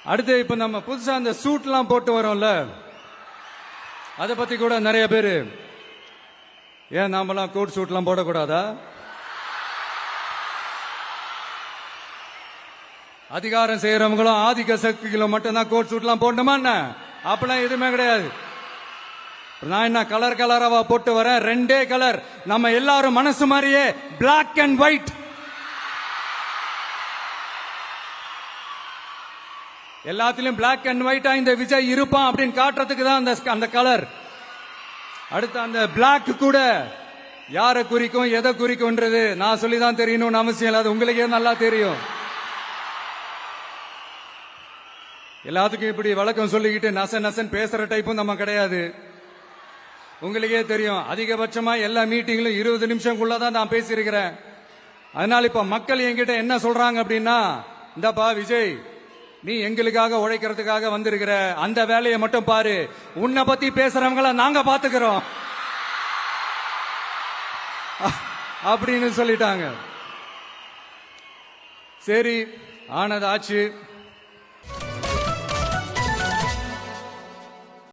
அடுத்து இப்ப நம்ம புதுசா அந்த சூட்லாம் போட்டு வரோம்ல, அதை பத்தி கூட நிறைய பேரு ஏன் நாமெல்லாம் கோட் சூட்லாம் போடக்கூடாதா? அதிகாரம் செய்யறவங்களும் ஆதிக்க சக்திகளும் மட்டும்தான் கோட் சூட்லாம் போடணுமா என்ன? அப்பெல்லாம் எதுவுமே கிடையாது. நான் என்ன கலர் கலராவா போட்டு வரேன்? ரெண்டே கலர், நம்ம எல்லாரும் மனசு மாதிரியே பிளாக் அண்ட் ஒயிட். எல்லாத்திலும் பிளாக் அண்ட் ஒயிட்டா இந்த விஜய் இருப்பான் அப்படின்னு காட்டுறதுக்கு தான் அந்த கலர். அடுத்து அந்த பிளாக் கூட யாரை குறிக்கும் எதை குறிக்கும்ன்றது நான் சொல்லிதான் தெரியணும்னு அவசியம் இல்லை, அது உங்களுக்கே நல்லா தெரியும். எல்லாத்துக்கும் இப்படி வழக்கம் சொல்லிக்கிட்டு நச நசன் பேசுற டைப்பும் நம்ம கிடையாது. உங்களுக்கே தெரியும், அதிகபட்சமா எல்லா மீட்டிங்களும் 20 நிமிஷம்குள்ளதான் நான் பேசியிருக்கிறேன். அதனால இப்ப மக்கள் என்கிட்ட என்ன சொல்றாங்க அப்படின்னா, இந்தப்பா விஜய், நீ எங்களுக்காக உழைக்கிறதுக்காக வந்திருக்கிற, அந்த வேலையை மட்டும் பாரு, உன்னை பத்தி பேசுறவங்கள நாங்க பாத்துக்கிறோம் அப்படின்னு சொல்லிட்டாங்க. சரி, ஆனது ஆச்சு.